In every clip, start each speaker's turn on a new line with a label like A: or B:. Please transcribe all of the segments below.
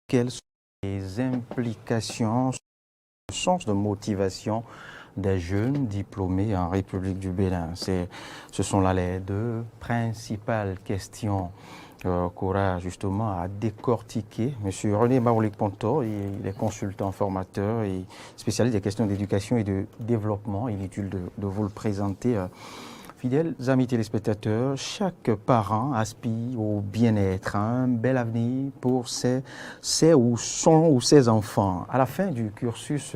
A: quelles sont les implications, le sens de motivation des jeunes diplômés en République du Bénin? Ce sont là les deux principales questions qu'aura justement à décortiquer M. René Maoulik-Ponto. Il est consultant formateur et spécialiste des questions d'éducation et de développement. Il est utile de vous le présenter. Fidèles amis téléspectateurs, chaque parent aspire au bien-être, à un bel avenir pour ses ou ses enfants. À la fin du cursus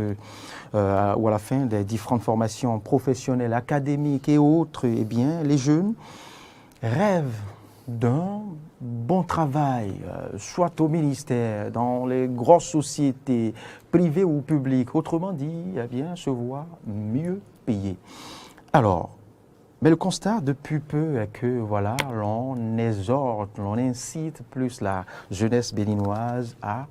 A: ou à la fin des différentes formations professionnelles, académiques et autres, eh bien, les jeunes rêvent d'un bon travail, soit au ministère, dans les grosses sociétés, privées ou publiques. Autrement dit, eh bien, se voir mieux payés. Alors, mais le constat depuis peu est que voilà, l'on exhorte, l'on incite plus la jeunesse béninoise à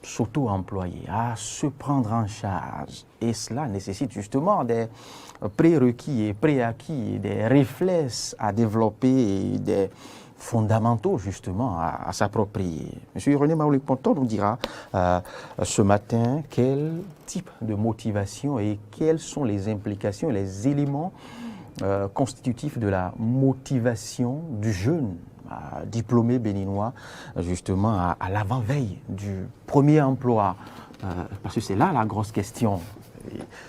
A: s'auto-employer, à se prendre en charge. Et cela nécessite justement des prérequis et préacquis, des réflexes à développer et des fondamentaux justement à s'approprier. M. René Maoulik-Ponto nous dira ce matin quel type de motivation et quelles sont les implications, les éléments constitutif de la motivation du jeune diplômé béninois, justement à l'avant-veille du premier emploi. Parce que c'est là la grosse question.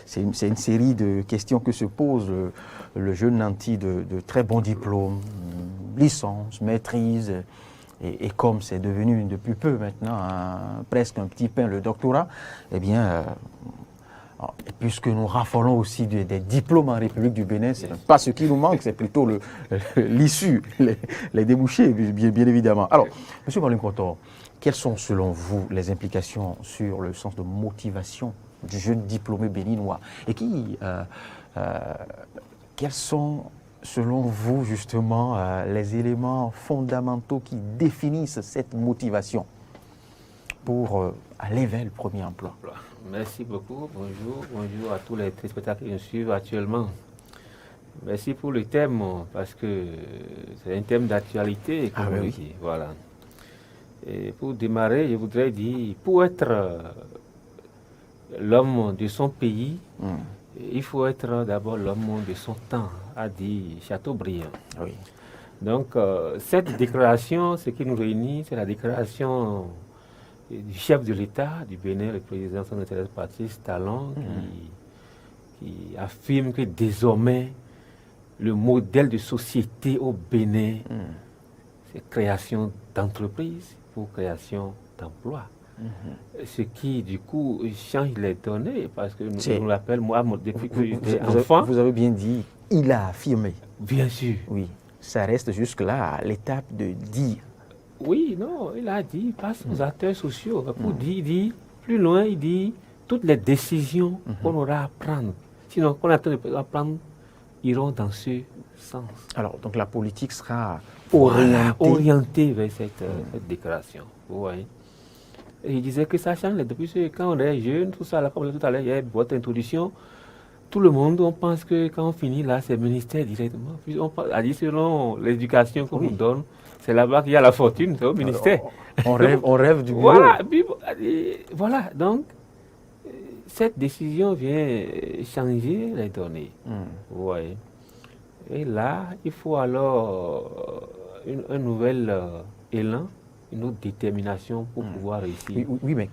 A: C'est une série de questions que se pose le jeune nanti de très bons diplômes, licence, maîtrise, et comme c'est devenu depuis peu maintenant presque un petit pain le doctorat, eh bien, et puisque nous raffolons aussi des diplômes en République du Bénin, ce n'est pas ce qui nous manque, c'est plutôt l'issue, les débouchés, bien évidemment. Alors, M. Maoulik-Ponto, quelles sont selon vous les implications sur le sens de motivation du jeune diplômé béninois? Et quels sont selon vous justement les éléments fondamentaux qui définissent cette motivation pour aller vers le premier emploi?
B: Merci beaucoup. Bonjour à tous les téléspectateurs qui nous suivent actuellement. Merci pour le thème, parce que c'est un thème d'actualité.
A: Oui.
B: Voilà. Et pour démarrer, je voudrais dire, pour être l'homme de son pays, il faut être d'abord l'homme de son temps, a dit Chateaubriand.
A: Oui.
B: Donc, cette déclaration, ce qui nous réunit, c'est la déclaration du chef de l'État du Bénin, le président Son Excellence Patrice Talon, qui affirme que désormais, le modèle de société au Bénin, c'est création d'entreprises pour création d'emplois. Ce qui, du coup, change les données, parce que nous l'appelle, moi, depuis que j'étais enfant.
A: Vous avez bien dit, il a affirmé.
B: Bien sûr.
A: Oui, ça reste jusque-là à l'étape de dire.
B: Oui, non, il a dit, passe aux acteurs sociaux. Pour dire, plus loin, il dit, toutes les décisions qu'on aura à prendre, sinon qu'on attend de prendre, iront dans ce sens.
A: Alors, donc la politique sera
B: orientée vers cette déclaration. Vous voyez. Et il disait que ça change depuis quand on est jeune, tout ça, là, comme tout à l'heure, il y a votre introduction. Tout le monde, on pense que quand on finit là, c'est le ministère directement. Puis on a dit selon l'éducation qu'on nous donne, c'est là-bas qu'il y a la fortune, c'est au ministère.
A: Alors, on rêve du bureau.
B: Voilà, donc cette décision vient changer les données. Vous voyez. Et là, il faut alors un nouvel élan, une autre détermination pour pouvoir réussir.
A: Oui, mais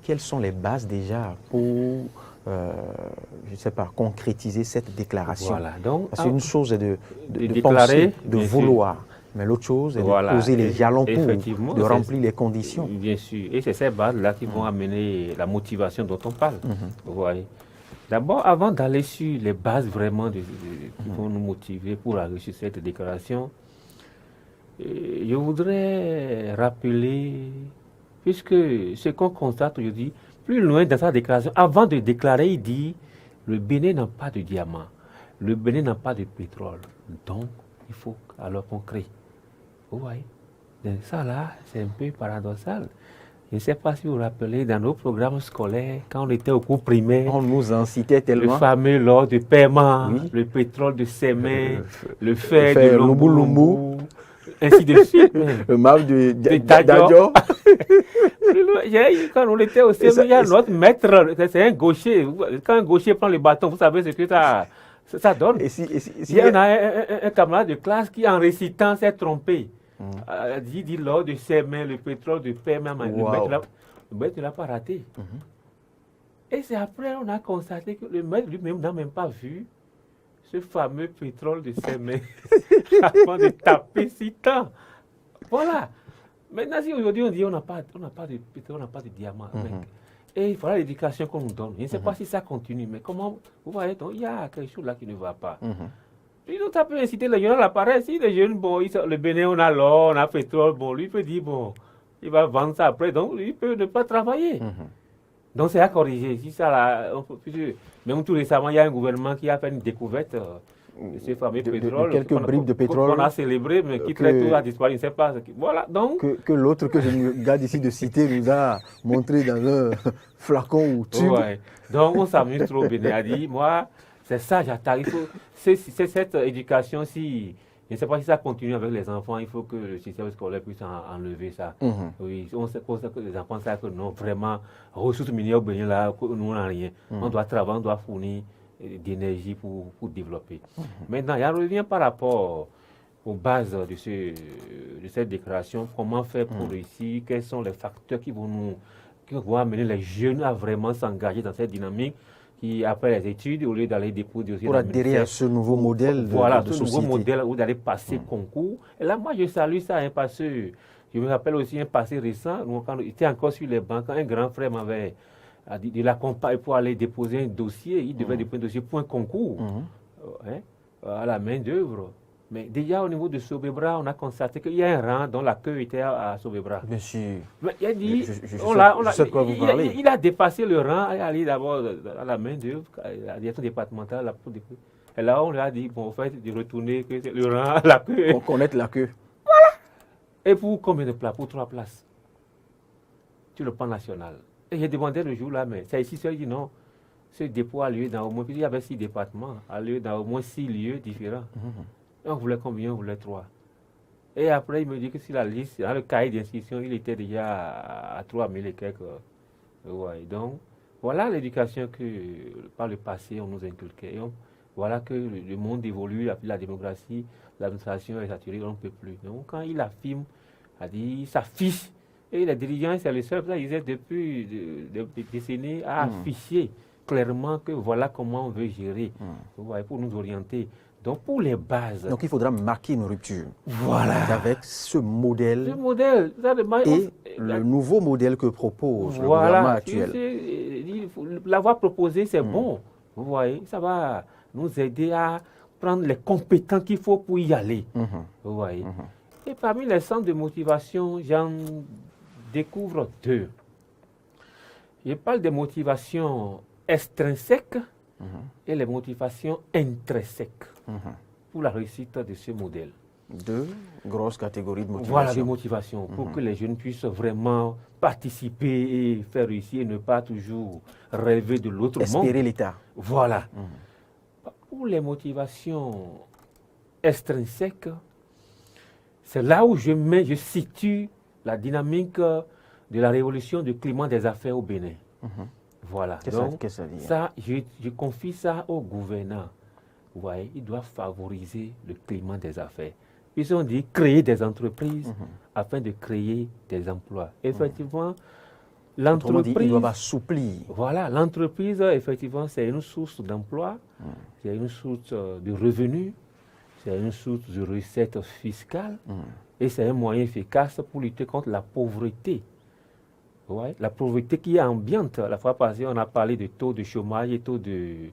A: quelles sont les bases déjà pour, je ne sais pas, concrétiser cette déclaration?
B: Voilà, donc,
A: parce qu'une chose est de
B: déclarer,
A: penser, de vouloir, mais l'autre chose est de poser les jalons pour, de remplir les conditions.
B: Bien sûr, et c'est ces bases-là qui vont amener la motivation dont on parle. Vous voyez. D'abord, avant d'aller sur les bases vraiment qui vont nous motiver pour réussir cette déclaration, je voudrais rappeler, puisque ce qu'on constate aujourd'hui, plus loin dans sa déclaration, avant de déclarer, il dit le Bénin n'a pas de diamant, le Bénin n'a pas de pétrole, donc il faut alors qu'on crée. Vous voyez, donc ça là, c'est un peu paradoxal. Je ne sais pas si vous vous rappelez, dans nos programmes scolaires, quand on était au cours primaire,
A: on nous en citait tellement.
B: Le fameux l'or de paiement, le pétrole de Sémé, le fer de Lumbu, ainsi de suite.
C: Le map de
B: Dadjo. Quand on était au séminaire, notre maître, c'est un gaucher. Quand un gaucher prend le bâton, vous savez ce que ça donne. Il y en a un camarade de classe qui, en récitant, s'est trompé. Dit lors de ses mains, le pétrole de paix, même le maître ne l'a pas raté. Et c'est après on a constaté que le maître lui-même n'a même pas vu ce fameux pétrole de ses mains avant de taper si tant. Voilà. Maintenant, si aujourd'hui on dit on n'a pas de pétrole, on n'a pas de diamant, et voilà l'éducation qu'on nous donne. Je ne sais pas si ça continue, mais comment, vous voyez, donc, il y a quelque chose là qui ne va pas. Donc, ça peut inciter les jeunes à l'appareil. Si les jeunes, bon, le Bénin, on a l'or, on a le pétrole, bon, lui peut dire, bon, il va vendre ça après, donc lui peut ne pas travailler. Donc, c'est à corriger. Si ça, là, même tout récemment, il y a un gouvernement qui a fait une découverte de ce fameux pétrole.
C: Quelques bribes de pétrole.
B: Qu'on a célébré, mais qui très tôt a disparu, je ne sais pas. Voilà, donc.
C: Que l'autre que je me garde ici de citer nous a montré dans un flacon ou tube.
B: Ouais. Donc, on s'amuse trop, Bénin a dit, moi, c'est ça, j'attends. C'est cette éducation-ci. Je ne sais pas si ça continue avec les enfants, il faut que le système scolaire puisse enlever ça. Oui, on sait que les enfants savent que non, vraiment, ressources minières au Bénin, là, nous, on n'a rien. On doit travailler, on doit fournir d'énergie pour développer. Maintenant, il revient par rapport aux bases de cette déclaration. Comment faire pour réussir? Quels sont les facteurs qui vont amener les jeunes à vraiment s'engager dans cette dynamique qui, après les études, au lieu d'aller déposer
C: pour adhérer à ce nouveau modèle de société.
B: Ce nouveau modèle où d'aller passer concours. Et là, moi, je salue ça, parce que je me rappelle aussi un passé récent, quand j'étais encore sur les bancs, quand un grand frère m'avait dit de l'accompagner pour aller déposer un dossier. Il devait déposer un dossier pour un concours à la main-d'œuvre. Mais déjà, au niveau de Sobebra, on a constaté qu'il y a un rang dont la queue était à Sobebra.
C: Bien sûr.
B: Mais il a dit,
C: je sais de quoi vous parlez.
B: Il a dépassé le rang et allé d'abord à la main-d'œuvre, à la direction départementale. Et là, on lui a dit, bon, en fait, de retourner, que c'est le rang à la queue.
C: Pour connaître la queue.
B: Voilà. Et pour combien de places? Pour 3 places. Sur le plan national. Et j'ai demandé le jour-là, mais c'est ici, il dit non. Ce dépôt a lieu dans au moins, il y avait 6 départements, a lieu dans au moins 6 lieux différents. On voulait combien? On voulait 3. Et après, il me dit que sur la liste, dans le cahier d'inscription, il était déjà à 3 000 et quelques. Ouais. Donc, voilà l'éducation que, par le passé, on nous inculquait. Voilà que le monde évolue, la démocratie, l'administration est saturée, on ne peut plus. Donc, quand il affirme, il s'affiche. Et les dirigeants, c'est le seul, ils étaient depuis des décennies à afficher clairement que voilà comment on veut gérer, pour nous orienter. Donc, pour les bases.
C: Donc, il faudra marquer une rupture.
B: Voilà.
C: Avec ce modèle.
B: Ce modèle.
C: Et le nouveau modèle que propose le gouvernement actuel.
B: L'avoir proposé, c'est bon. Vous voyez, ça va nous aider à prendre les compétences qu'il faut pour y aller. Vous voyez. Et parmi les centres de motivation, j'en découvre 2. Je parle des motivations extrinsèques et les motivations intrinsèques pour la réussite de ce modèle.
C: 2 grosses catégories de motivation.
B: Voilà, de motivation, pour que les jeunes puissent vraiment participer et faire réussir et ne pas toujours rêver de l'autre monde.
C: Espérer l'État.
B: Voilà. Pour les motivations extrinsèques, c'est là où je situe la dynamique de la révolution du climat des affaires au Bénin. Voilà. Donc, ça, je confie ça au gouverneur. Vous voyez, il doit favoriser le climat des affaires. Ils ont dit créer des entreprises afin de créer des emplois. Effectivement, l'entreprise...
C: il doit assouplir.
B: Voilà, l'entreprise, effectivement, c'est une source d'emploi, c'est une source de revenus, c'est une source de recettes fiscales et c'est un moyen efficace pour lutter contre la pauvreté. Ouais, la pauvreté qui est ambiante. La fois passée, on a parlé de taux de chômage et taux de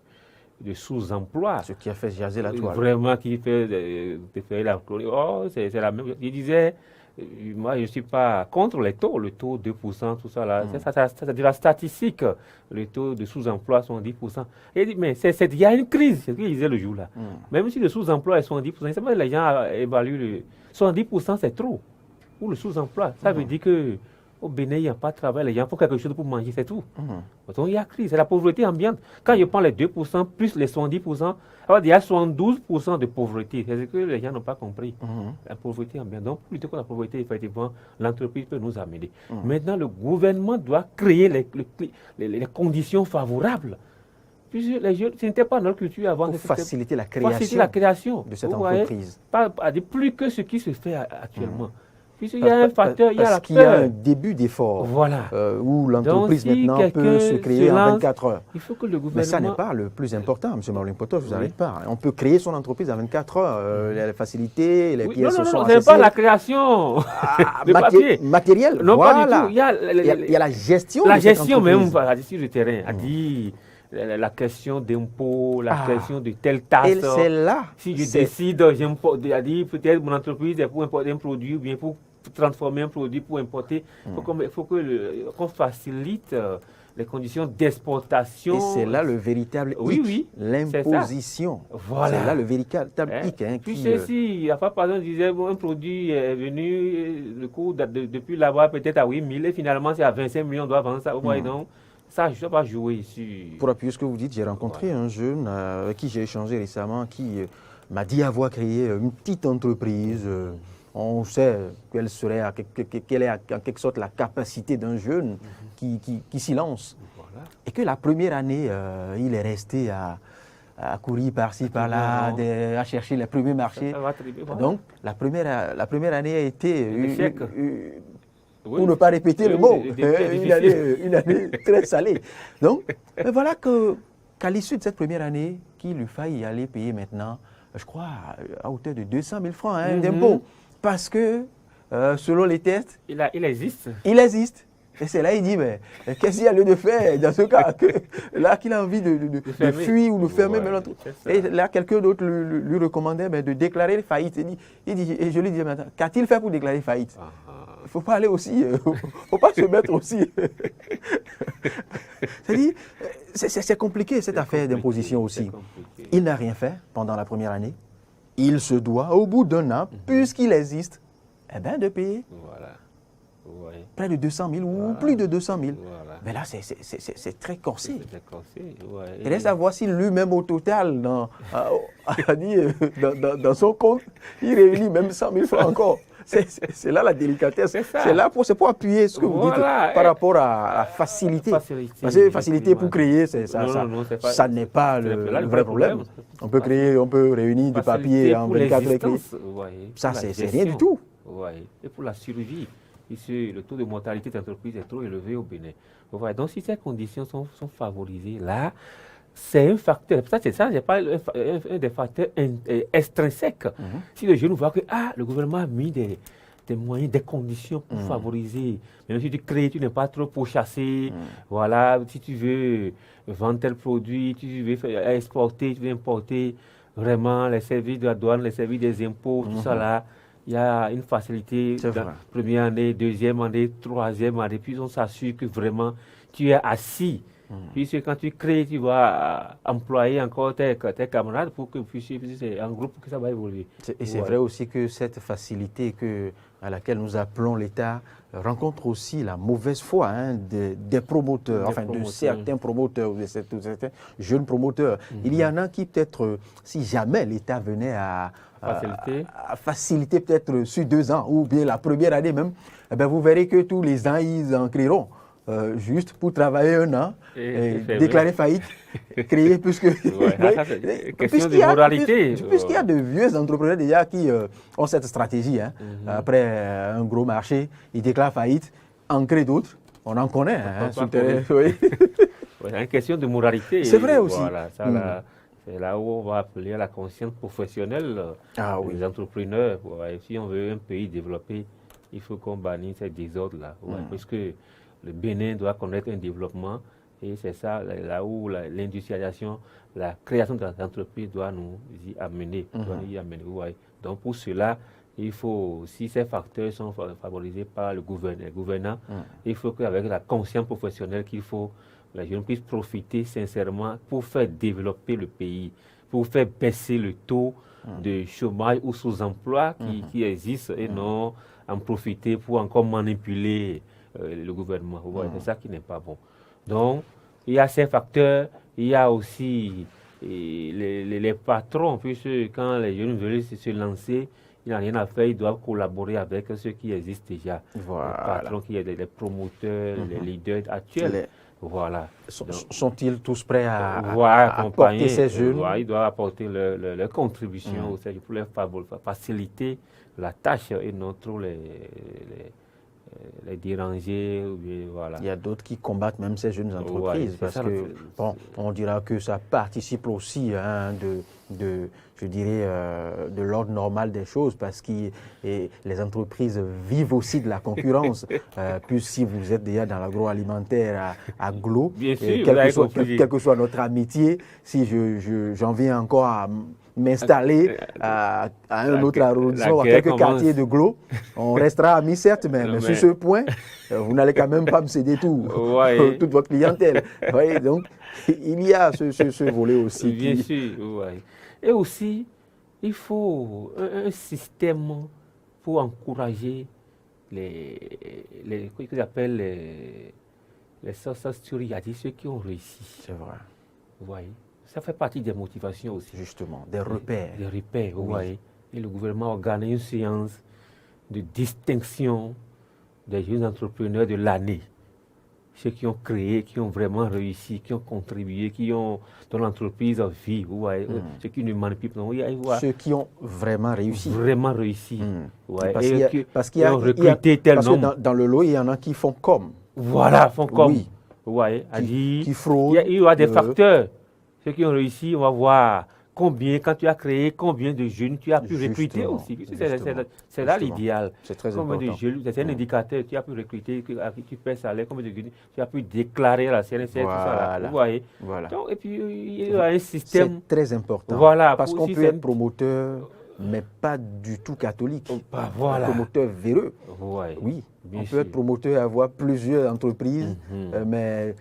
B: sous-emploi.
C: Ce qui a fait jaser la toile.
B: Vraiment, qui fait la... Oh, c'est la même... Il disait, moi, je ne suis pas contre les taux, le taux 2%, tout ça, là. C'est de la statistique. Le taux de sous-emploi sont 10%. Et il dit, mais il y a une crise, c'est ce qu'il disait le jour-là. Même si le sous-emploi est 70%, c'est pas que les gens évaluent 70%, c'est trop. Pour le sous-emploi, ça veut dire que Au Bénin, il n'y a pas de travail, les gens font quelque chose pour manger, c'est tout. Donc il y a crise, c'est la pauvreté ambiante. Quand je prends les 2% plus les 70%, alors il y a 72% de pauvreté. C'est ce que les gens n'ont pas compris. La pauvreté ambiante. Donc, plutôt que la pauvreté, effectivement, l'entreprise peut nous amener. Maintenant, le gouvernement doit créer les conditions favorables. Puisque les jeunes, ce n'était pas notre culture avant.
C: Pour faciliter la
B: création
C: de cette entreprise.
B: Pas plus que ce qui se fait actuellement. Puisqu'il y a un facteur, il y a la peur.
C: Qu'il y a un début d'effort.
B: Voilà.
C: Où l'entreprise maintenant peut se créer en 24 heures.
B: Il faut que le gouvernement...
C: Mais ça n'est pas le plus important, M. Marlin Poto, je ne vous arrête pas. On peut créer son entreprise en 24 heures. Les facilités, les pièces sont accessibles.
B: Non, ce n'est pas la création de papier.
C: Matériel,
B: non,
C: voilà.
B: Pas du tout. Il
C: y a la gestion.
B: La gestion même, la gestion du terrain, a dit... La question d'impôt, la question de telle taxe.
C: Et c'est là.
B: Si je décide, à dire peut-être mon entreprise est pour importer un produit ou bien pour transformer un produit pour importer, il faut qu'on facilite les conditions d'exportation.
C: Et c'est là le véritable hic.
B: Oui,
C: l'imposition.
B: Voilà.
C: C'est là le véritable hic.
B: Puis il n'y a pas, par exemple, disait, un produit est venu, le coût depuis là-bas peut-être à 8 000 et finalement c'est à 25 millions, on doit vendre ça. Vous voyez donc. Ça, je ne dois pas jouer ici.
C: Pour appuyer ce que vous dites, j'ai rencontré un jeune avec qui j'ai échangé récemment qui m'a dit avoir créé une petite entreprise. On sait quelle est en quelque sorte la capacité d'un jeune qui s'y lance. Voilà. Et que la première année, il est resté à courir par-ci, par-là, à chercher les premiers marchés. Ça va très bien, voilà. Donc, la première année a été... pour ne pas répéter le mot, une année très salée. Donc, voilà qu'à l'issue de cette première année, qu'il lui faille y aller payer maintenant, je crois, à hauteur de 200 000 francs d'impôts. Parce que, selon les tests...
B: Il existe.
C: Il existe. Et c'est là il dit, mais qu'est-ce qu'il y a lieu de faire dans ce cas là qu'il a envie de fuir ou de fermer l'entreprise. Et là, quelqu'un d'autre lui recommandait de déclarer faillite. Et je lui dis, maintenant, qu'a-t-il fait pour déclarer faillite? Il ne faut pas aller aussi, il ne faut pas se mettre aussi. C'est-à-dire, c'est compliqué cette affaire d'imposition aussi. Il n'a rien fait pendant la première année. Il se doit, au bout d'un an, puisqu'il existe, de payer.
B: Voilà. Ouais.
C: Près de 200 000 ou plus de 200 000. Voilà. Mais là, c'est très corsé. Et reste à voir si lui-même au total, dans son compte, il réunit même 100 000 francs encore. C'est là la délicatesse. C'est pour appuyer ce que vous dites par rapport à la facilité. Parce que facilité pour créer, ça n'est pas le vrai problème. On peut créer, on peut réunir du papier en 24 heures. Ça, c'est rien du tout.
B: Et pour la survie. Ici, le taux de mortalité d'entreprise est trop élevé au Bénin. Donc, si ces conditions sont favorisées, là, c'est un facteur. C'est pas un des facteurs extrinsèques. Si le jeune voit que le gouvernement a mis des moyens, des conditions pour favoriser, même si tu crées, tu n'es pas trop pourchassé. Voilà, si tu veux vendre tel produit, tu veux exporter, tu veux importer, vraiment, les services de la douane, les services des impôts, tout ça là. Il y a une facilité dans première année, deuxième année, troisième année. Puis on s'assure que vraiment tu es assis. Puisque quand tu crées, tu vas employer encore tes camarades pour que c'est en groupe que ça va évoluer.
C: Et c'est vrai aussi que cette facilité à laquelle nous appelons l'État rencontre aussi la mauvaise foi des promoteurs, de certains promoteurs, de certains jeunes promoteurs. Il y en a qui peut-être, si jamais l'État venait à faciliter peut-être sur 2 ans ou bien la première année même, vous verrez que tous les ans, ils en créeront. Juste pour travailler 1 an, déclarer faillite, créer puisqu'il
B: y
C: a de vieux entrepreneurs déjà qui ont cette stratégie. Après un gros marché, ils déclarent faillite, en créent d'autres. On en connaît.
B: C'est une question de moralité.
C: C'est vrai aussi.
B: Voilà, c'est là où on va appeler à la conscience professionnelle des entrepreneurs. Si on veut un pays développé, il faut qu'on bannisse ces désordres-là. Parce que le Bénin doit connaître un développement et c'est ça là où l'industrialisation, la création d'entreprises doit nous y amener. Donc pour cela, il faut, si ces facteurs sont favorisés par le gouvernant, il faut qu'avec la conscience professionnelle qu'il faut, les jeunes puissent profiter sincèrement pour faire développer le pays, pour faire baisser le taux de chômage ou sous-emploi qui existe et non en profiter pour encore manipuler le gouvernement. Vous voyez, c'est ça qui n'est pas bon. Donc, il y a ces facteurs, il y a aussi les patrons, puisque quand les jeunes veulent se lancer, il n'y a rien à faire, ils doivent collaborer avec ceux qui existent déjà.
C: Voilà.
B: Les patrons, les promoteurs, les leaders actuels. Voilà.
C: Sont-ils tous prêts à
B: accompagner
C: apporter ces jeunes?
B: Ils doivent apporter leur contribution aussi pour leur faciliter la tâche et non trop les déranger. Voilà.
C: Il y a d'autres qui combattent même ces jeunes entreprises parce que, on dira que ça participe aussi je dirais, de l'ordre normal des choses parce que les entreprises vivent aussi de la concurrence. Puis si vous êtes déjà dans l'agroalimentaire à Glo, quelle que soit notre amitié, si j'en viens encore à m'installer à un autre arrondissement, à quelques quartiers de Glo, on restera amis certes, mais sur ce point, vous n'allez quand même pas me céder toute votre clientèle. Ouais, donc, il y a ce volet aussi.
B: Bien sûr, oui. Et aussi, il faut un système pour encourager ce qu'ils appellent les success stories, ceux qui ont réussi.
C: C'est vrai.
B: Vous voyez, ça fait partie des motivations aussi.
C: Justement, des repères.
B: Des repères, vous voyez. Et le gouvernement organise une séance de distinction des jeunes entrepreneurs de l'année. Ceux qui ont créé, qui ont vraiment réussi, qui ont contribué, dont l'entreprise vit, vous voyez, ceux qui ne manipulent pas.
C: Ceux qui ont vraiment réussi.
B: Vraiment réussi. Ouais.
C: Parce qu'il y a
B: recruté tel nombre.
C: Dans le lot, il y en a qui font comme.
B: Voilà, font comme.
C: Oui.
B: Vous voyez,
C: qui fraudent.
B: Il y a des facteurs. Ceux qui ont réussi, on va voir quand tu as créé, combien de jeunes tu as pu recruter aussi. C'est là l'idéal.
C: C'est très
B: combien
C: important.
B: De jeunes, c'est un indicateur, tu as pu recruter, à qui tu paies salaire, combien de jeunes tu as pu déclarer à la CNCF, tout ça. Vous voyez.
C: Voilà.
B: Donc, et puis, il y a un système.
C: C'est très important.
B: Voilà,
C: parce qu'on peut être promoteur, mais pas du tout catholique.
B: Voilà.
C: Promoteur véreux.
B: Ouais.
C: Oui. On peut être promoteur et avoir plusieurs entreprises, mais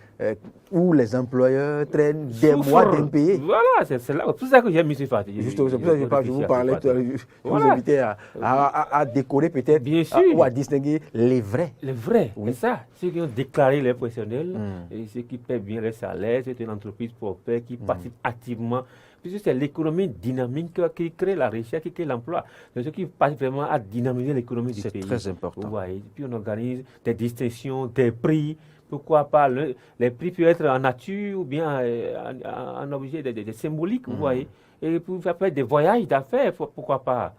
C: où les employeurs traînent des mois d'impayés.
B: Voilà, c'est là. Tout ça que j'ai mis sur Fatih.
C: Justement, c'est pour ça que je vous parlais, je vous invitais à décorer peut-être, ou à distinguer les vrais.
B: Les vrais, c'est ça. Ceux qui ont déclaré les professionnels, et ceux qui paient bien les salaires, c'est une entreprise prospère qui participe activement. Puisque c'est l'économie dynamique qui crée la richesse, qui crée l'emploi. C'est ce qui passe vraiment à dynamiser l'économie du pays.
C: C'est très important.
B: Vous voyez. Puis on organise des distinctions, des prix. Pourquoi pas les prix peuvent être en nature ou bien en objet des symboliques, vous voyez. Et pour faire des voyages d'affaires, pourquoi pas.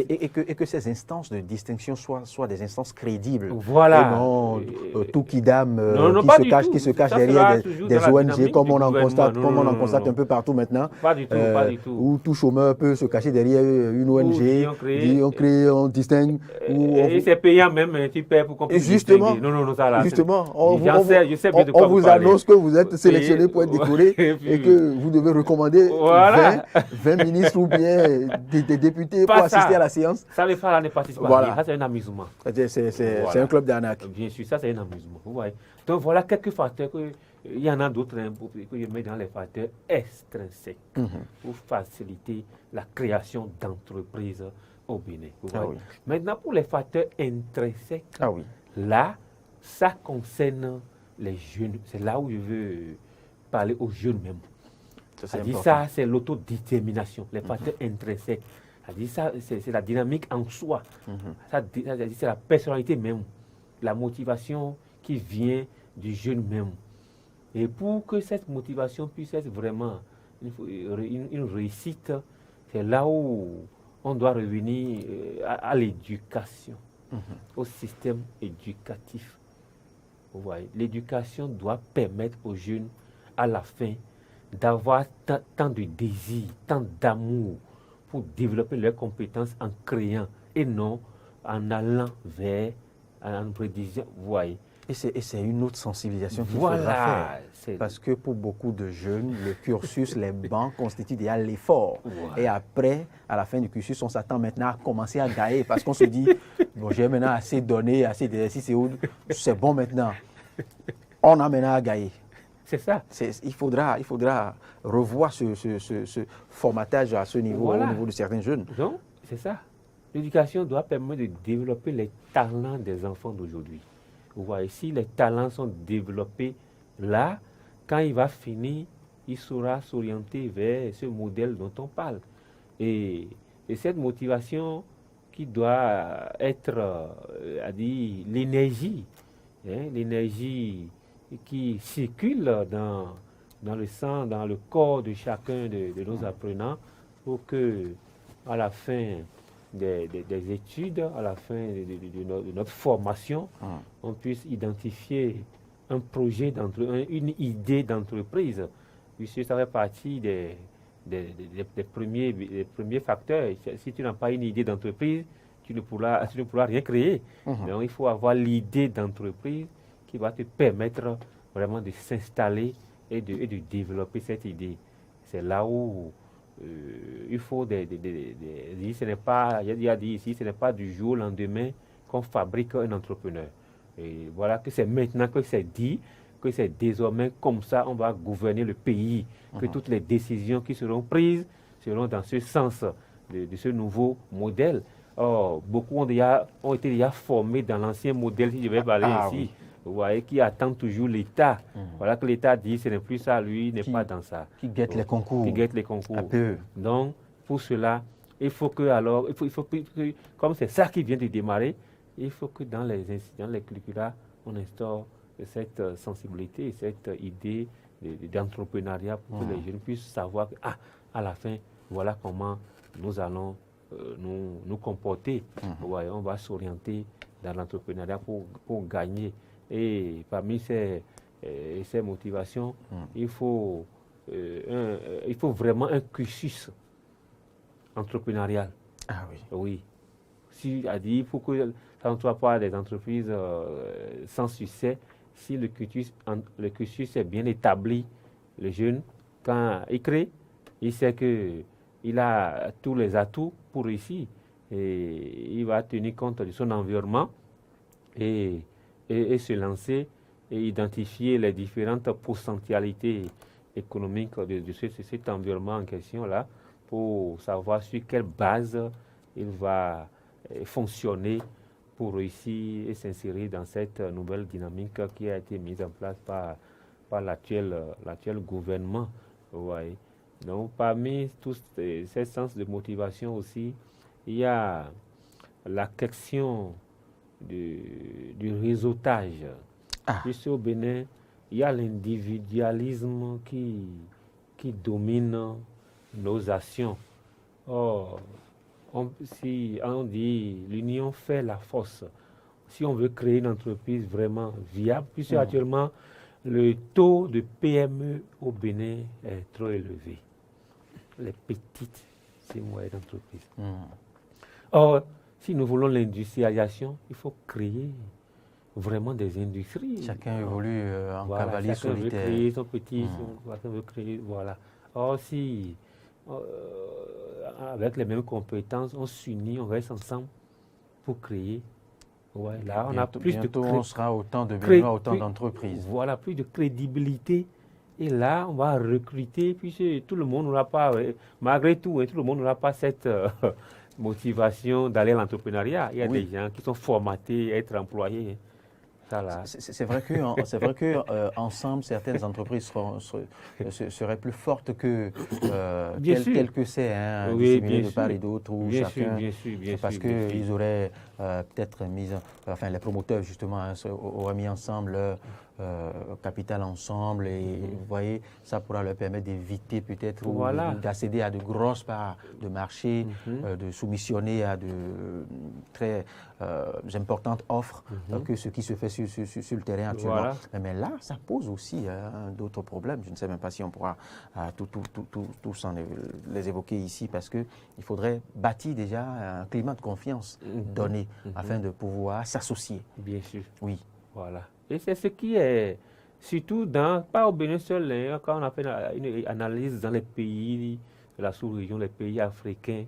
C: Et que ces instances de distinction soient des instances crédibles.
B: Voilà.
C: Et non tout qui dame, qui se cache
B: ça
C: derrière des ONG, comme on en constate un peu partout maintenant.
B: Pas du tout, pas du tout.
C: Où tout chômeur peut se cacher derrière une ONG, on crée, on distingue.
B: Et c'est payant même, tu paies pour qu'on puisse
C: justement,
B: non, ça là.
C: Justement,
B: on
C: vous annonce que vous êtes sélectionné pour être décoré et que vous devez recommander 20 ministres ou bien des députés pour assister à la séance.
B: Ça ne pas participer.
C: Voilà.
B: Ça, c'est un amusement.
C: C'est un club d'arnaque.
B: Bien sûr, ça, c'est un amusement. Vous voyez. Donc, voilà quelques facteurs. Il y en a d'autres que je mets dans les facteurs extrinsèques pour faciliter la création d'entreprises au Bénin. Maintenant, pour les facteurs intrinsèques, là, ça concerne les jeunes. C'est là où je veux parler aux jeunes même. Ça, c'est l'autodétermination, les facteurs intrinsèques. Ça, c'est la dynamique en soi. C'est la personnalité même, la motivation qui vient du jeune même. Et pour que cette motivation puisse être vraiment une réussite, c'est là où on doit revenir à l'éducation, au système éducatif. Vous voyez, l'éducation doit permettre aux jeunes, à la fin, d'avoir tant de désir, tant d'amour pour développer leurs compétences en créant et non en allant vers, en prédisant, vous voyez.
C: Et c'est une autre sensibilisation qu'il faudra faire. Parce que pour beaucoup de jeunes, le cursus, les bancs constituent déjà l'effort. Et après, à la fin du cursus, on s'attend maintenant à commencer à gailler parce qu'on se dit, bon, j'ai maintenant assez donné, assez d'exercices, c'est bon maintenant. On a maintenant à gailler.
B: C'est ça.
C: Il faudra revoir ce formatage à ce niveau, au niveau de certains jeunes.
B: Donc, c'est ça. l'éducation doit permettre de développer les talents des enfants d'aujourd'hui. Vous voyez, si les talents sont développés là, quand il va finir, il saura s'orienter vers ce modèle dont on parle. Et, et cette motivation qui doit être, à dire, l'énergie, hein, l'énergie qui circule dans le sang, dans le corps de chacun de nos apprenants pour que, à la fin des études, à la fin de notre formation, on puisse identifier un projet une idée d'entreprise, puisque ça fait partie des premiers facteurs. Si tu n'as pas une idée d'entreprise, tu ne pourras rien créer. Donc il faut avoir l'idée d'entreprise qui va te permettre vraiment de s'installer et de développer cette idée. C'est là où il faut ce n'est pas, il y a dit ici, ce n'est pas du jour au lendemain qu'on fabrique un entrepreneur. Et voilà que c'est maintenant que c'est dit, que c'est désormais comme ça on va gouverner le pays, que toutes les décisions qui seront prises seront dans ce sens de ce nouveau modèle. Or, beaucoup ont été déjà formés dans l'ancien modèle, si je vais parler ici. Oui. Vous voyez, qui attend toujours l'État. Voilà que l'État dit, ce n'est plus ça, lui, n'est pas dans ça.
C: Qui guette les concours.
B: Qui guette les concours. Donc, pour cela, il faut que, comme c'est ça qui vient de démarrer, il faut que dans les curricula, on instaure cette sensibilité, cette idée d'entrepreneuriat pour que les jeunes puissent savoir que, à la fin, voilà comment nous allons nous comporter. Ouais, on va s'orienter dans l'entrepreneuriat pour gagner. Et parmi ces motivations, il faut vraiment un cursus entrepreneurial.
C: Ah oui.
B: Oui. Il faut que ça ne soit pas des entreprises sans succès. Si le cursus est bien établi, le jeune, quand il crée, il sait qu'il a tous les atouts pour réussir. Et il va tenir compte de son environnement et se lancer et identifier les différentes potentialités économiques de cet environnement en question-là pour savoir sur quelle base il va fonctionner pour réussir et s'insérer dans cette nouvelle dynamique qui a été mise en place par l'actuel gouvernement. Ouais. Donc, parmi tous ces sens de motivation aussi, il y a la question du réseautage. Puisque au Bénin, il y a l'individualisme qui domine nos actions. Or, si on dit l'union fait la force, si on veut créer une entreprise vraiment viable, puisque actuellement, le taux de PME au Bénin est trop élevé. Les petites et moyennes entreprises. Or, si nous voulons l'industrialisation, il faut créer vraiment des industries.
C: Chacun évolue en cavalier
B: solitaire. Chacun veut créer son petit, chacun veut créer, voilà. Or, si avec les mêmes compétences, on s'unit, on reste ensemble pour créer. Ouais, là, on a plus
C: on sera autant de Béninois, autant d'entreprises.
B: Voilà, plus de crédibilité. Et là, on va recruter, puisque tout le monde n'aura pas, malgré tout, tout le monde n'aura pas cette motivation d'aller à l'entrepreneuriat. Il y a des gens qui sont formatés à être employés.
C: C'est vrai que ensemble, certaines entreprises seraient plus fortes que tel que c'est, disséminé de part et d'autre, où chacun, parce qu'ils auraient peut-être les promoteurs justement auraient mis ensemble capital ensemble, et vous voyez, ça pourra leur permettre d'éviter peut-être d'accéder à de grosses parts de marché, de soumissionner à de très importantes offres que ce qui se fait sur le terrain actuellement. Mais là, ça pose aussi d'autres problèmes. Je ne sais même pas si on pourra tous les évoquer ici, parce qu'il faudrait bâtir déjà un climat de confiance donné afin de pouvoir s'associer.
B: Bien sûr.
C: Oui.
B: Voilà. Et c'est ce qui est, surtout pas au Bénin seul, quand on a fait une analyse dans les pays de la sous-région, les pays africains,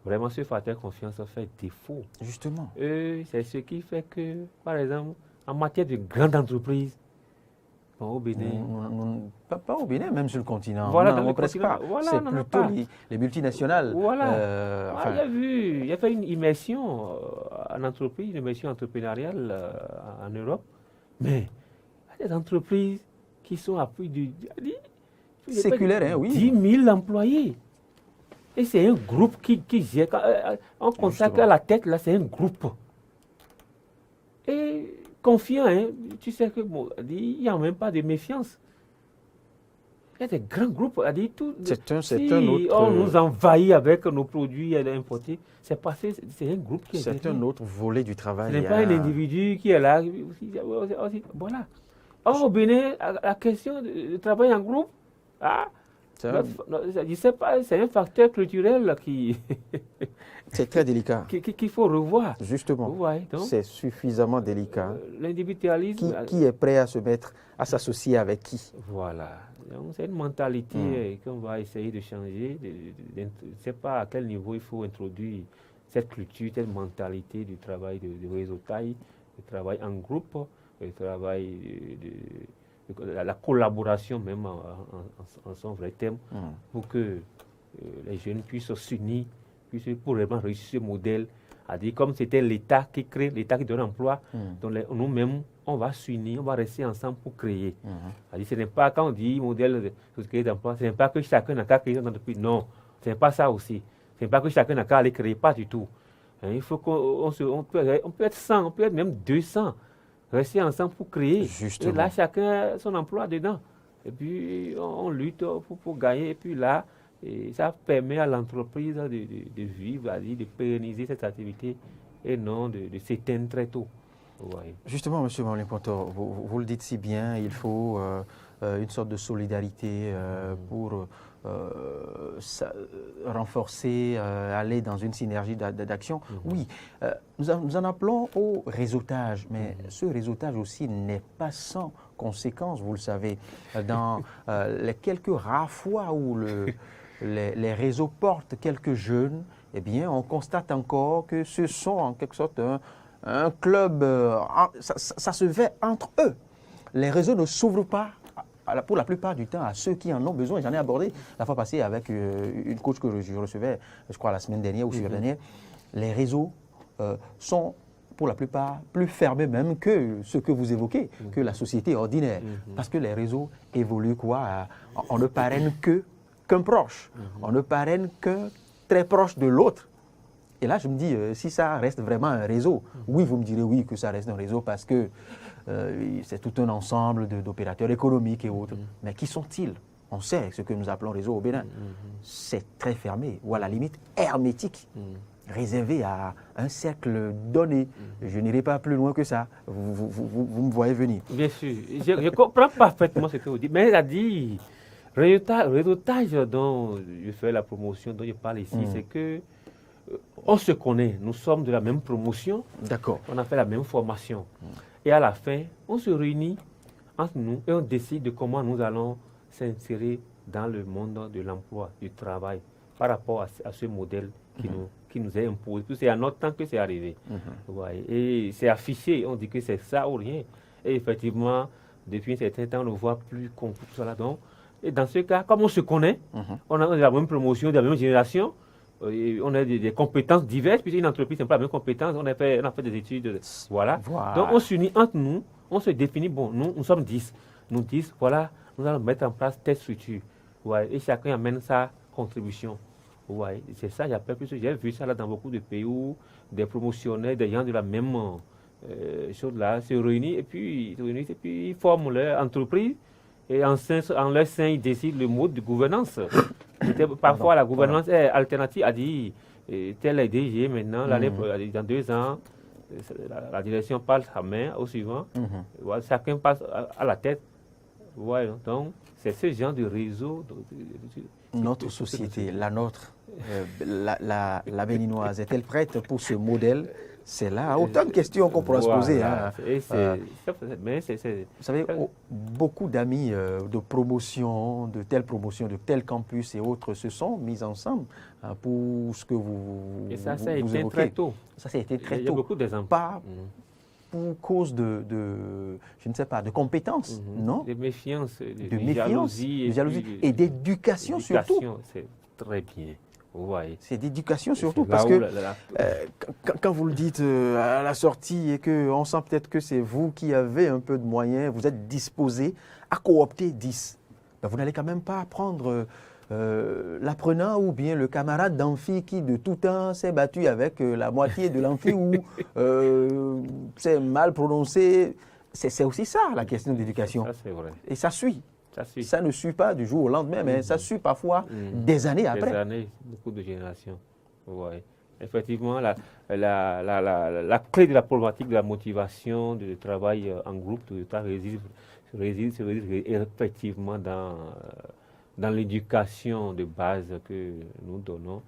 B: vraiment ce facteur confiance fait défaut.
C: Justement.
B: C'est ce qui fait que, par exemple, en matière de grandes entreprises, Bon, au Bénin.
C: Pas au Bénin, même sur le continent.
B: Voilà,
C: non,
B: dans le
C: presque
B: continent.
C: pas.
B: Voilà,
C: c'est
B: on en a
C: plutôt
B: pas.
C: les multinationales.
B: Voilà.
C: Enfin,
B: Il y a fait une immersion en entreprise, une immersion entrepreneuriale en Europe. Mais il y a des entreprises qui sont à plus de
C: séculaire, hein, oui.
B: 10 000 employés. Et c'est un groupe qui gère. On constate
C: Justement.
B: qu'à la tête, là, c'est un groupe. Et confiant, hein, tu sais que bon, il n'y a même pas de méfiance. Il y a des grands groupes,
C: C'est un autre.
B: on nous envahit avec nos produits importés, c'est un groupe qui est
C: C'est un autre volet du travail.
B: Ce n'est pas un individu qui est là. Voilà. Or, au Bénin, la question de travail en groupe, je sais pas, c'est un facteur culturel
C: c'est très délicat.
B: qu'il faut revoir.
C: Justement,
B: Ouais, donc,
C: c'est suffisamment délicat.
B: L'individualisme.
C: Qui est prêt à à s'associer avec qui?
B: Voilà. Donc, c'est une mentalité qu'on va essayer de changer. Je ne sais pas à quel niveau il faut introduire cette culture, cette mentalité du travail de réseautage, du travail en groupe, du travail la collaboration même en son vrai terme, pour que les jeunes puissent s'unir, pour vraiment réussir ce modèle. Comme c'était l'État qui crée, l'État qui donne emploi, donc nous-mêmes, on va s'unir, on va rester ensemble pour créer. Ce n'est pas, quand on dit modèle de société d'emploi, ce n'est pas que chacun n'a qu'à créer une entreprise. Non, ce n'est pas ça aussi. Ce n'est pas que chacun n'a qu'à aller créer, pas du tout. Il faut on peut être 100, on peut être même 200. Rester ensemble pour créer.
C: Justement.
B: Et là, chacun a son emploi dedans. Et puis, on lutte pour gagner. Et puis là, ça permet à l'entreprise de vivre, de pérenniser cette activité et non de s'éteindre très tôt. Ouais.
C: Justement, M. Mamling-Pontor, vous le dites si bien, il faut une sorte de solidarité pour renforcer, aller dans une synergie d'action. Oui, nous en appelons au réseautage, mais ce réseautage aussi n'est pas sans conséquences, vous le savez. Dans les quelques rares fois où les réseaux portent quelques jeunes, eh bien, on constate encore que ce sont en quelque sorte un club, ça se fait entre eux. Les réseaux ne s'ouvrent pas pour la plupart du temps à ceux qui en ont besoin. J'en ai abordé la fois passée avec une coach que je recevais, je crois la semaine dernière ou sur dernière. Les réseaux sont pour la plupart plus fermés même que ce que vous évoquez, que la société ordinaire. Parce que les réseaux évoluent quoi? On ne parraine qu'un proche. On ne parraine qu'un très proche de l'autre. Et là, je me dis, si ça reste vraiment un réseau, oui, vous me direz oui que ça reste un réseau parce que c'est tout un ensemble d'opérateurs économiques et autres. Mais qui sont-ils? On sait ce que nous appelons réseau au Bénin. C'est très fermé, ou à la limite hermétique, réservé à un cercle donné. Je n'irai pas plus loin que ça. Vous me voyez venir.
B: Bien sûr, je comprends parfaitement ce que vous dites. Mais il a dit, réseautage dont je fais la promotion, dont je parle ici, c'est que on se connaît, nous sommes de la même promotion,
C: d'accord.
B: On a fait la même formation. Et à la fin, on se réunit entre nous et on décide de comment nous allons s'insérer dans le monde de l'emploi, du travail, par rapport à ce modèle qui nous est imposé. Puis c'est à notre temps que c'est arrivé. Ouais. Et c'est affiché, on dit que c'est ça ou rien. Et effectivement, depuis un certain temps, on ne voit plus tout cela. Donc, et dans ce cas, comme on se connaît, on a la même promotion, de la même génération, on a des compétences diverses, puisque une entreprise n'a pas la même compétence, on a fait des études, voilà. Donc on s'unit entre nous, on se définit, bon, nous sommes 10. Nous 10, voilà, nous allons mettre en place telle structure. Ouais, et chacun amène sa contribution. Ouais, c'est ça, j'ai vu ça là dans beaucoup de pays où des promotionnaires, des gens de la même chose là, se réunissent et puis ils forment leur entreprise. Et en leur sein, ils décident le mode de gouvernance. Parfois, la gouvernance est alternative, a dit, tel est DG maintenant, dans 2 ans, la direction passe à main au suivant. Voilà, chacun passe à la tête. Ouais, donc, c'est ce genre de réseau.
C: Notre société, la nôtre, la béninoise, est-elle prête pour ce modèle? C'est là autant de questions qu'on pourra se poser. Hein. Vous savez, beaucoup d'amis de promotion, de tel campus et autres se sont mis ensemble pour ce que vous
B: et ça a été
C: évoquez.
B: très tôt.
C: Ça a été très tôt.
B: Il y a beaucoup d'exemples.
C: Pas pour cause je ne sais pas, de compétences, non?
B: De méfiance,
C: de méfiance,
B: jalousie.
C: De jalousie et d'éducation surtout.
B: C'est très bien. Vous voyez.
C: C'est d'éducation surtout parce que quand vous le dites à la sortie et qu'on sent peut-être que c'est vous qui avez un peu de moyens, vous êtes disposé à coopter 10, ben vous n'allez quand même pas prendre l'apprenant ou bien le camarade d'amphi qui de tout temps s'est battu avec la moitié de l'amphi ou c'est mal prononcé. C'est aussi ça la question d'éducation.
B: Ça, c'est vrai.
C: Et ça suit.
B: Ça
C: ne suit pas du jour au lendemain, mais ça suit parfois des années après.
B: Des années, beaucoup de générations. Ouais. Effectivement, la clé de la problématique de la motivation, du travail en groupe, tout ça réside effectivement dans l'éducation de base que nous donnons.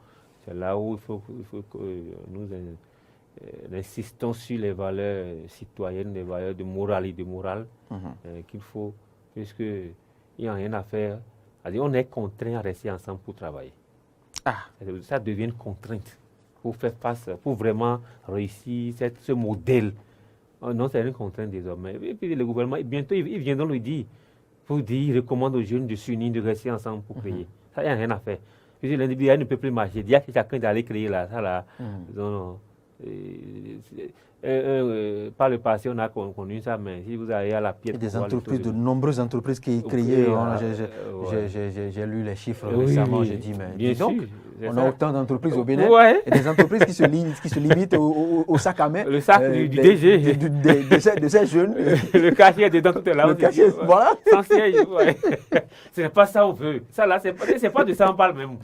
B: C'est là où il faut que nous insistons sur les valeurs citoyennes, les valeurs de morale qu'il faut, puisque il n'y a rien à faire. On est contraint à rester ensemble pour travailler. Ça devient une contrainte pour faire face, pour vraiment réussir ce modèle. Non, c'est une contrainte désormais. Et puis le gouvernement, bientôt, ils viendront lui dire, ils recommandent aux jeunes de s'unir, de rester ensemble pour créer. Ça, il n'y a rien à faire. L'individuel ne peut plus marcher. Il y a chacun d'aller créer là. Ça, là. Non. Par le passé, on a connu ça, mais si vous allez à la pièce...
C: Il y a des entreprises, de nombreuses entreprises qui sont créées. J'ai lu les chiffres récemment, j'ai dit, mais dis donc, on a autant d'entreprises au Bénin, et des entreprises qui se limitent au sac à main.
B: Le sac du DG.
C: De ces jeunes.
B: Le cachet est dedans tout est là.
C: Le cachet, voilà.
B: Sans siège, ce n'est pas ça qu'on veut. Ça là, c'est pas de ça on parle même.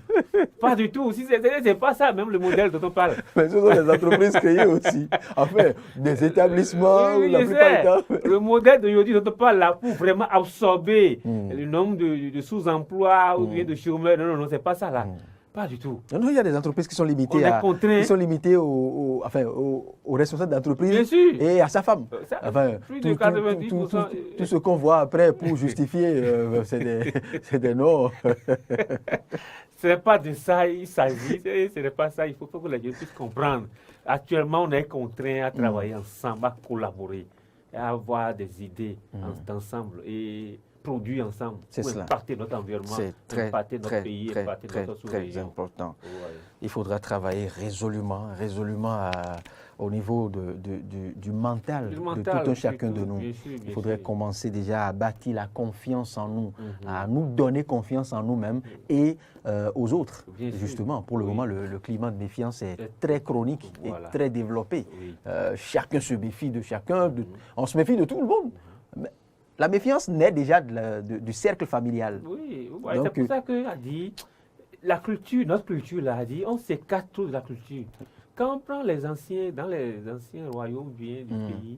B: Pas du tout. Si c'est pas ça même le modèle dont on parle.
C: Mais ce sont des entreprises créées aussi. Enfin, des établissements.
B: Oui, le modèle d'aujourd'hui dont on parle là pour vraiment absorber le nombre de sous-emplois ou bien de chômeurs. Non, c'est pas ça là. Pas du tout.
C: Non, il y a des entreprises qui sont limitées, aux responsables d'entreprise et à sa femme.
B: Plus de 90%.
C: Tout ce qu'on voit après pour justifier, c'est des noms.
B: Ce n'est pas de ça il s'agit, ce n'est pas ça. Il faut que les gens puissent comprendre. Actuellement, on est contraint à travailler ensemble, à collaborer, à avoir des idées ensemble et produire ensemble pour impacter notre environnement, impacter notre pays, impacter notre sous-région.
C: Très important. Ouais. Il faudra travailler résolument au niveau du mental de tout un chacun de nous. Il faudrait commencer déjà à bâtir la confiance en nous, à nous donner confiance en nous-mêmes et aux autres. Justement, pour le moment, le climat de méfiance est très chronique et très développé. Chacun se méfie de chacun, on se méfie de tout le monde. La méfiance naît déjà du cercle familial.
B: Oui, c'est pour ça qu'a dit, notre culture, là, a dit, on s'écarte trop de la culture. Quand on prend dans les anciens royaumes du pays,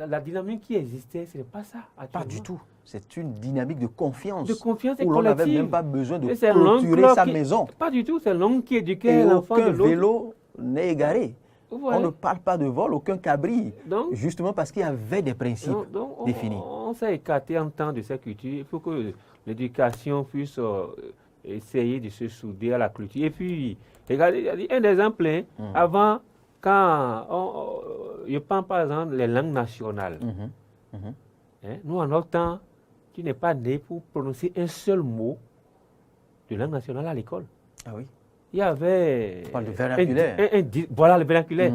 B: la dynamique qui existait, ce n'est pas ça.
C: Pas du tout. C'est une dynamique de confiance.
B: De confiance et
C: où
B: collective.
C: On n'avait même pas besoin de clôturer sa maison.
B: Pas du tout, c'est l'homme qui éduquait l'enfant de l'autre.
C: Aucun vélo n'est égaré. Ouais. On ne parle pas de vol, aucun cabri, justement parce qu'il y avait des principes définis.
B: On s'est écarté en temps de cette culture. Il faut que l'éducation puisse essayer de se souder à la culture. Et puis, regardez, un exemple, avant, quand je prends par exemple les langues nationales, nous en notre temps, tu n'es pas né pour prononcer un seul mot de langue nationale à l'école.
C: Ah oui.
B: Il y avait...
C: On parle de vernaculaire.
B: Voilà, le vernaculaire.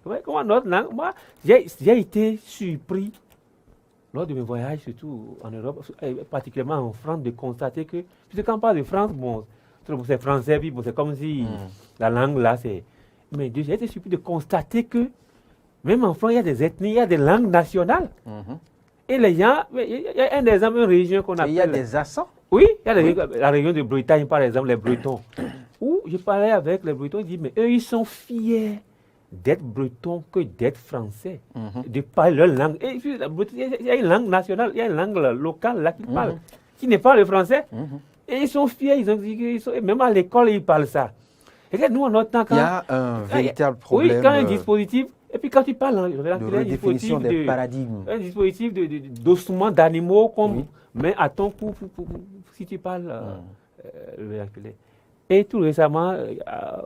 B: Ouais, comment notre langue... Moi, j'ai été surpris, lors de mes voyages, surtout en Europe, particulièrement en France, de constater que... Puisque quand on parle de France, bon, c'est français, puis bon, c'est comme si la langue, là, c'est... Mais j'ai été surpris de constater que, même en France, il y a des ethnies, il y a des langues nationales. Et les gens... Il y a un exemple, une région qu'on appelle...
C: Il y a des accents.
B: Oui, il y a la région de Bretagne, par exemple, les Bretons. Où je parlais avec les Bretons, ils disent, mais eux, ils sont fiers d'être Bretons que d'être Français, de parler leur langue. Et puis, il y a une langue nationale, il y a une langue locale là qu'ils parlent, qui n'est pas le français. Et ils sont fiers, ils ont dit même à l'école, ils parlent ça. Et que nous, en notre temps, quand...
C: Il y a un véritable problème...
B: Oui, quand un dispositif... Et puis quand tu parles
C: de redéfinition des paradigmes.
B: Un dispositif d'ossement d'animaux qu'on met à ton cou si tu parles le vernaculaire. Et tout récemment,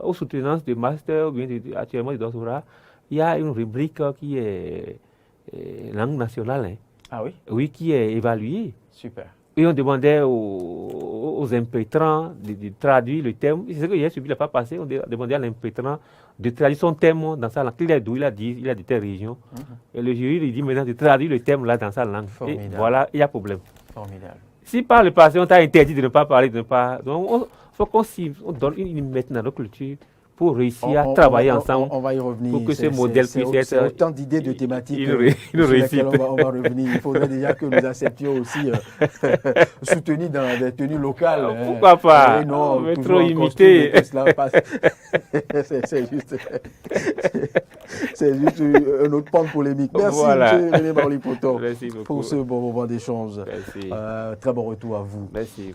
B: aux soutenances de master ou bien actuellement de doctorat, il y a une rubrique qui est langue nationale. Hein.
A: Ah oui?
B: Oui, qui est évaluée.
A: Super.
B: Et on demandait aux impétrants de traduire le terme. C'est ce que hier, celui-là n'a pas passé. On demandait à l'impétrant de traduire son terme dans sa langue. Il est d'où? Il a de telle région. Et le jury lui dit maintenant de traduire le terme là dans sa langue. Et voilà, il y a problème.
A: Formidable.
B: Si par le passé, on t'a interdit de ne pas parler, de ne pas. Donc, il faut qu'on donne une mettre dans notre culture pour réussir à travailler ensemble.
C: On va y revenir.
B: Pour que ce modèle puisse être.
C: C'est autant d'idées de thématiques
B: une réussite.
C: On va revenir. Il faudrait déjà que nous acceptions aussi soutenir dans des tenues locales.
B: Pourquoi pas?
C: Non,
B: on veut trop imiter.
C: C'est juste un autre point de polémique. Merci,
B: voilà.
C: M. René Marly-Poton,
B: Merci beaucoup
C: pour ce bon moment d'échange.
B: Merci.
C: Très bon retour à vous.
B: Merci.